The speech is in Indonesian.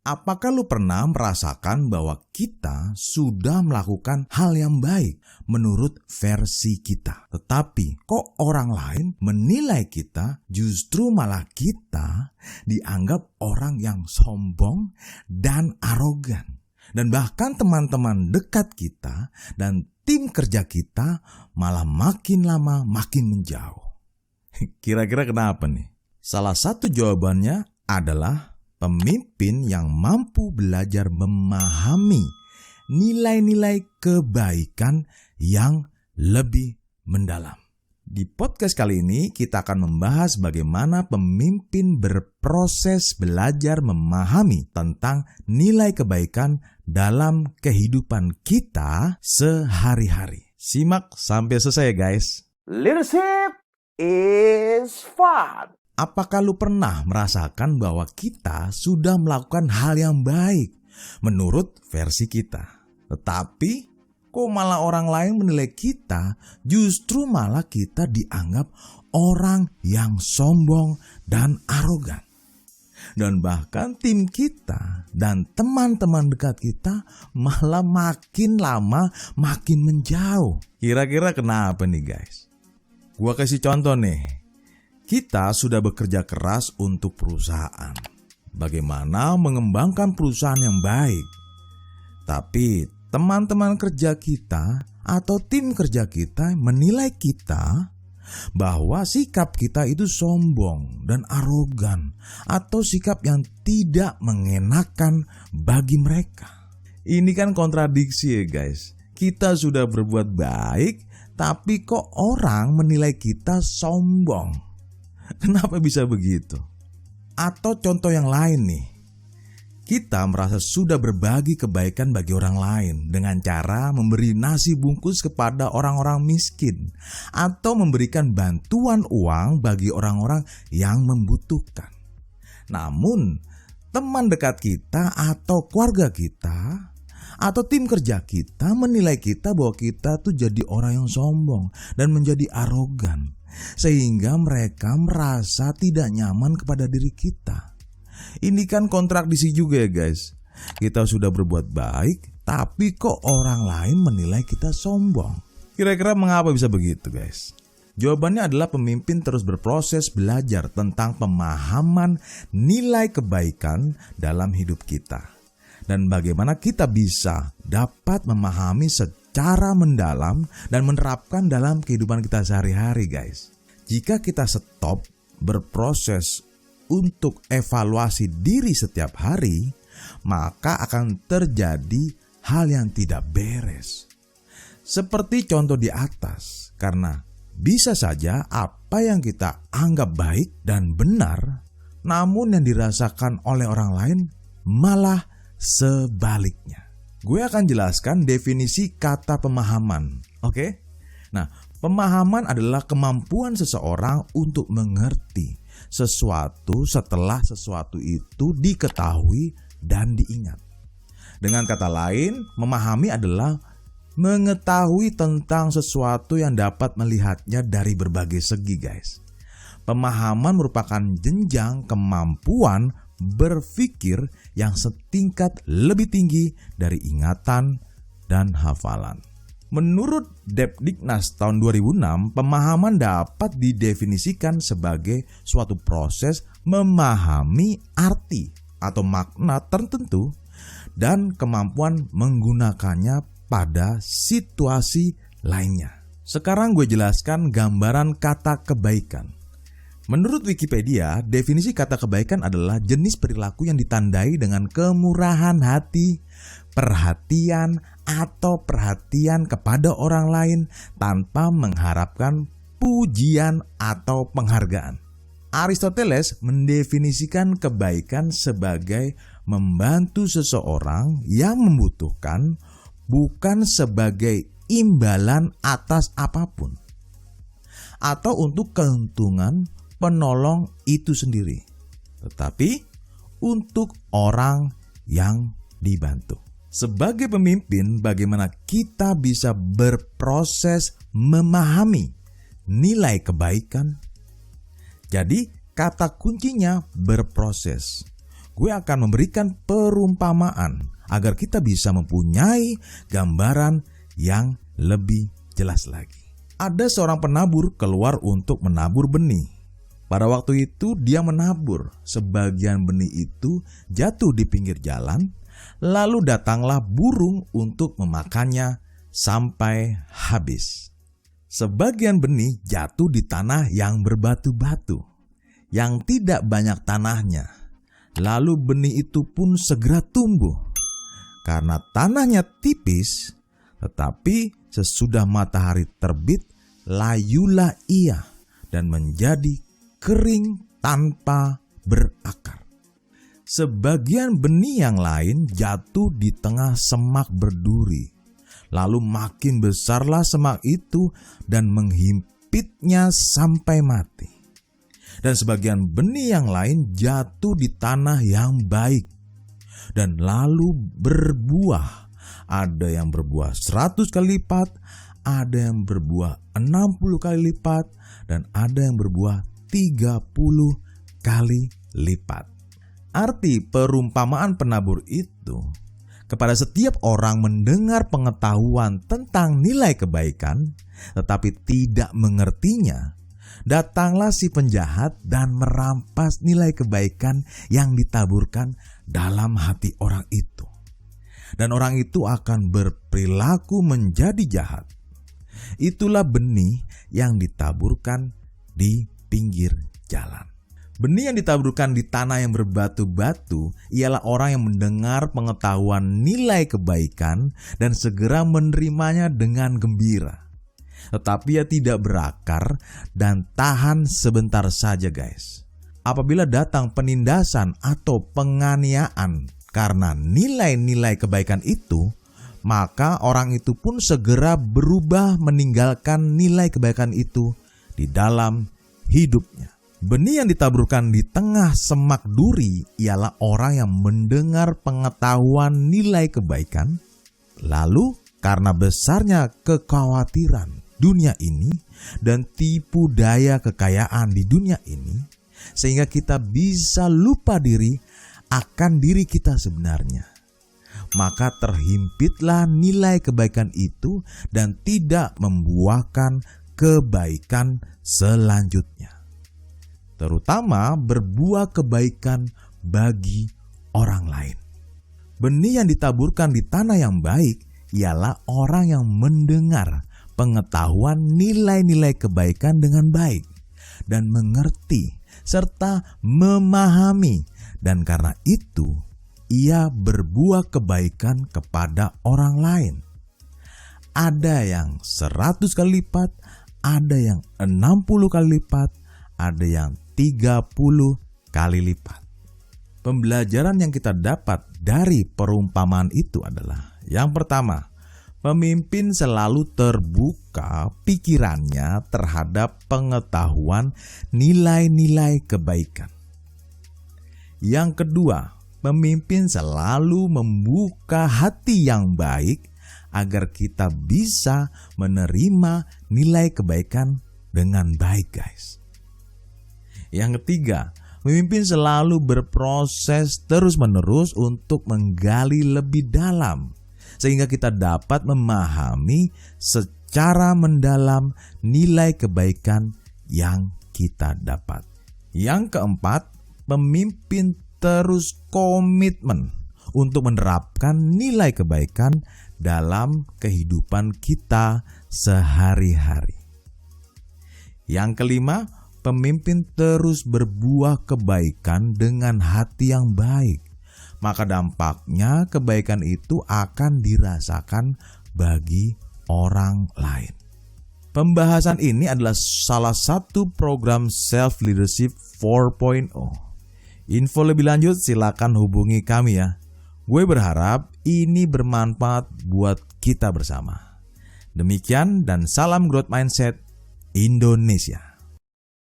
Apakah lu pernah merasakan bahwa kita sudah melakukan hal yang baik menurut versi kita, tetapi kok orang lain menilai kita justru malah kita dianggap orang yang sombong dan arogan, dan bahkan teman-teman dekat kita dan tim kerja kita malah makin lama makin menjauh? Kira-kira kenapa nih? Salah satu jawabannya adalah pemimpin yang mampu belajar memahami nilai-nilai kebaikan yang lebih mendalam. Di podcast kali ini kita akan membahas bagaimana pemimpin berproses belajar memahami tentang nilai kebaikan dalam kehidupan kita sehari-hari. Simak sampai selesai guys. Leadership is fun. Apakah lu pernah merasakan bahwa kita sudah melakukan hal yang baik menurut versi kita, tetapi kok malah orang lain menilai kita justru malah kita dianggap orang yang sombong dan arogan, dan bahkan tim kita dan teman-teman dekat kita malah makin lama makin menjauh? Kira-kira kenapa nih guys? Gua kasih contoh nih. Kita sudah bekerja keras untuk perusahaan. Bagaimana mengembangkan perusahaan yang baik. Tapi teman-teman kerja kita atau tim kerja kita menilai kita bahwa sikap kita itu sombong dan arogan, atau sikap yang tidak mengenakan bagi mereka. Ini kan kontradiksi ya guys. Kita sudah berbuat baik, tapi kok orang menilai kita sombong? Kenapa bisa begitu? Atau contoh yang lain nih, kita merasa sudah berbagi kebaikan bagi orang lain dengan cara memberi nasi bungkus kepada orang-orang miskin, atau memberikan bantuan uang bagi orang-orang yang membutuhkan. Namun, teman dekat kita atau keluarga kita atau tim kerja kita menilai kita bahwa kita tuh jadi orang yang sombong dan menjadi arogan, sehingga mereka merasa tidak nyaman kepada diri kita. Ini kan kontradiksi juga ya guys. Kita sudah berbuat baik, tapi kok orang lain menilai kita sombong? Kira-kira mengapa bisa begitu guys? Jawabannya adalah pemimpin terus berproses belajar tentang pemahaman nilai kebaikan dalam hidup kita, dan bagaimana kita bisa dapat memahami secara mendalam dan menerapkan dalam kehidupan kita sehari-hari guys. Jika kita stop berproses untuk evaluasi diri setiap hari, maka akan terjadi hal yang tidak beres. Seperti contoh di atas, karena bisa saja apa yang kita anggap baik dan benar, namun yang dirasakan oleh orang lain malah sebaliknya. Gue akan jelaskan definisi kata pemahaman, oke? Nah, pemahaman adalah kemampuan seseorang untuk mengerti sesuatu setelah sesuatu itu diketahui dan diingat. Dengan kata lain, memahami adalah mengetahui tentang sesuatu yang dapat melihatnya dari berbagai segi, guys. Pemahaman merupakan jenjang kemampuan berpikir yang setingkat lebih tinggi dari ingatan dan hafalan. Menurut Depdiknas tahun 2006, pemahaman dapat didefinisikan sebagai suatu proses memahami arti atau makna tertentu dan kemampuan menggunakannya pada situasi lainnya. Sekarang gue jelaskan gambaran kata kebaikan. Menurut Wikipedia, definisi kata kebaikan adalah jenis perilaku yang ditandai dengan kemurahan hati, perhatian, atau perhatian kepada orang lain tanpa mengharapkan pujian atau penghargaan. Aristoteles mendefinisikan kebaikan sebagai membantu seseorang yang membutuhkan, bukan sebagai imbalan atas apapun, atau untuk keuntungan penolong itu sendiri, tetapi untuk orang yang dibantu. Sebagai pemimpin, bagaimana kita bisa berproses memahami nilai kebaikan? Jadi, kata kuncinya berproses. gue akan memberikan perumpamaan agar kita bisa mempunyai gambaran yang lebih jelas lagi. Ada seorang penabur keluar untuk menabur benih. Pada waktu itu dia menabur, sebagian benih itu jatuh di pinggir jalan, lalu datanglah burung untuk memakannya sampai habis. Sebagian benih jatuh di tanah yang berbatu-batu, yang tidak banyak tanahnya. Lalu benih itu pun segera tumbuh. Karena tanahnya tipis, tetapi sesudah matahari terbit, layulah ia dan menjadi kering tanpa berakar. Sebagian benih yang lain jatuh di tengah semak berduri. Lalu makin besarlah semak itu dan menghimpitnya sampai mati. Dan sebagian benih yang lain jatuh di tanah yang baik dan lalu berbuah. Ada yang berbuah 100 kali lipat, ada yang berbuah 60 kali lipat, dan ada yang berbuah 30 kali lipat. Arti perumpamaan penabur itu, kepada setiap orang mendengar pengetahuan tentang nilai kebaikan, tetapi tidak mengertinya, datanglah si penjahat dan merampas nilai kebaikan yang ditaburkan dalam hati orang itu. Dan orang itu akan berperilaku menjadi jahat. Itulah benih yang ditaburkan di pinggir jalan. Benih yang ditaburkan di tanah yang berbatu-batu ialah orang yang mendengar pengetahuan nilai kebaikan dan segera menerimanya dengan gembira. Tetapi ia tidak berakar dan tahan sebentar saja, guys. Apabila datang penindasan atau penganiayaan karena nilai-nilai kebaikan itu, maka orang itu pun segera berubah meninggalkan nilai kebaikan itu di dalam hidupnya. Benih yang ditaburkan di tengah semak duri ialah orang yang mendengar pengetahuan nilai kebaikan, lalu karena besarnya kekhawatiran dunia ini dan tipu daya kekayaan di dunia ini, sehingga kita bisa lupa diri akan diri kita sebenarnya. Maka terhimpitlah nilai kebaikan itu dan tidak membuahkan kebaikan selanjutnya, terutama berbuah kebaikan bagi orang lain. Benih yang ditaburkan di tanah yang baik ialah orang yang mendengar pengetahuan nilai-nilai kebaikan dengan baik dan mengerti serta memahami, dan karena itu ia berbuah kebaikan kepada orang lain. Ada yang 100 kali lipat, ada yang 60 kali lipat, ada yang 30 kali lipat. Pembelajaran yang kita dapat dari perumpamaan itu adalah, yang pertama, pemimpin selalu terbuka pikirannya terhadap pengetahuan nilai-nilai kebaikan. Yang kedua, pemimpin selalu membuka hati yang baik agar kita bisa menerima nilai kebaikan dengan baik, guys. Yang ketiga, pemimpin selalu berproses terus-menerus untuk menggali lebih dalam, sehingga kita dapat memahami secara mendalam nilai kebaikan yang kita dapat. Yang keempat, pemimpin terus komitmen untuk menerapkan nilai kebaikan dalam kehidupan kita sehari-hari. Yang kelima, pemimpin terus berbuah kebaikan dengan hati yang baik. Maka dampaknya kebaikan itu akan dirasakan bagi orang lain. Pembahasan ini adalah salah satu program Self Leadership 4.0. Info lebih lanjut silakan hubungi kami ya. Gue berharap ini bermanfaat buat kita bersama. Demikian dan salam growth mindset Indonesia.